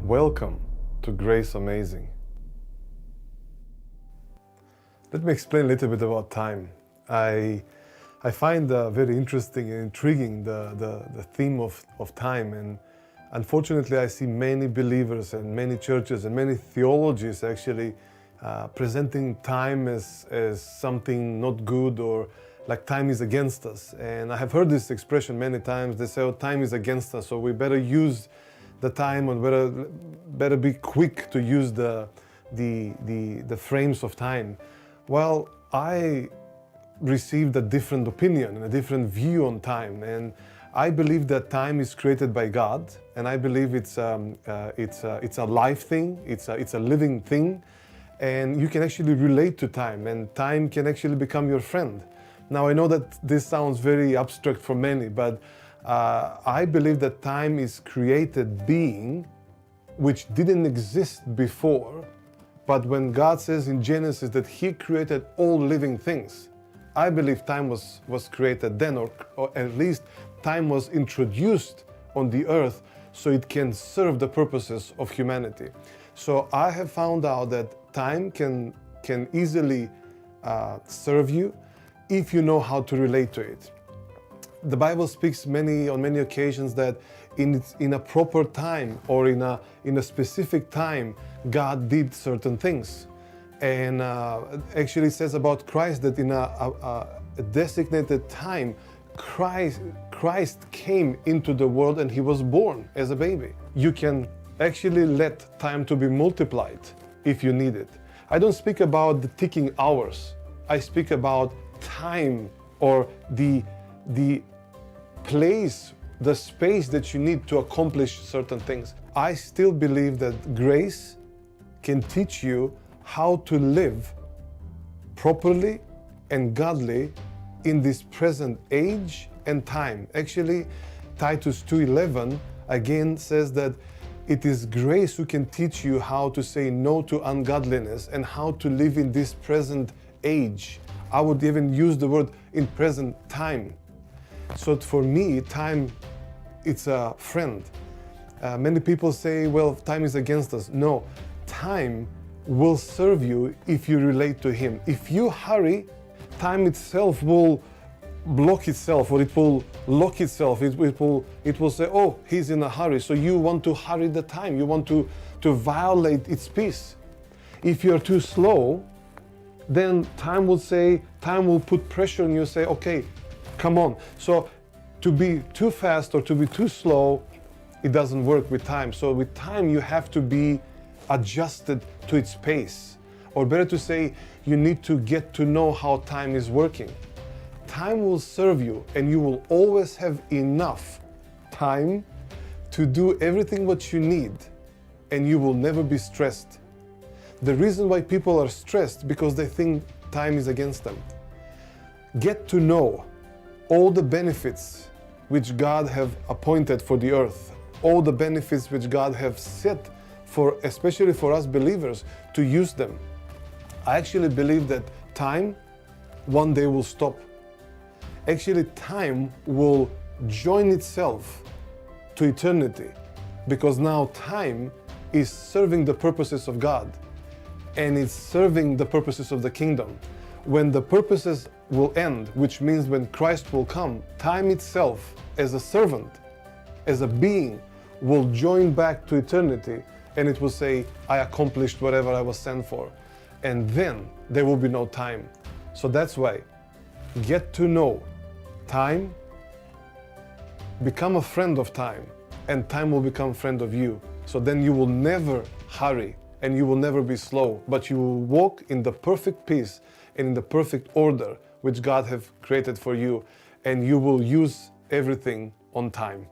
Welcome to Grace Amazing. Let me explain a little bit about time. I find very interesting and intriguing the theme of time, and unfortunately I see many believers and many churches and many theologies actually presenting time as something not good, or like time is against us. And I have heard this expression many times. They say, oh, time is against us, so we better use the time, and better be quick to use the frames of time. Well, I received a different opinion and a different view on time, and I believe that time is created by God, and I believe it's a life thing, it's a living thing, and you can actually relate to time, and time can actually become your friend. Now, I know that this sounds very abstract for many, but I believe that time is created being which didn't exist before, but when God says in Genesis that He created all living things, I believe time was created then, or at least time was introduced on the earth so it can serve the purposes of humanity. So I have found out that time can easily serve you if you know how to relate to it. The Bible speaks on many occasions that in a proper time, or in a specific time, God did certain things. And actually it says about Christ that in a designated time, Christ came into the world and He was born as a baby. You can actually let time to be multiplied if you need it. I don't speak about the ticking hours. I speak about time, or the place, the space that you need to accomplish certain things. I still believe that grace can teach you how to live properly and godly in this present age and time. Actually, Titus 2:11 again says that it is grace who can teach you how to say no to ungodliness and how to live in this present age. I would even use the word in present time. So for me, time, it's a friend. Many people say, well, time is against us. No, time will serve you if you relate to Him. If you hurry, time itself will block itself, or it will lock itself. It will say, oh, he's in a hurry. So you want to hurry the time. You want to violate its peace. If you're too slow, then time will put pressure on you, say, okay, come on. So to be too fast or to be too slow, it doesn't work with time. So with time, you have to be adjusted to its pace. Or better to say, you need to get to know how time is working. Time will serve you, and you will always have enough time to do everything what you need, and you will never be stressed. The reason why people are stressed because they think time is against them. Get to know all the benefits which God have appointed for the earth, all the benefits which God have set for, especially for us believers, to use them. I actually believe that time one day will stop. Actually, time will join itself to eternity, because now time is serving the purposes of God, and it's serving the purposes of the kingdom. When the purposes will end, which means when Christ will come, time itself as a servant, as a being, will join back to eternity, and it will say, I accomplished whatever I was sent for. And then there will be no time. So that's why, get to know time, become a friend of time, and time will become a friend of you. So then you will never hurry, and you will never be slow, but you will walk in the perfect peace and in the perfect order which God have created for you, and you will use everything on time.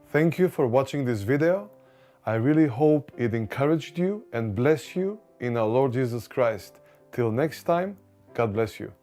Thank you for watching this video. I really hope it encouraged you and blessed you in our Lord Jesus Christ. Till next time, God bless you.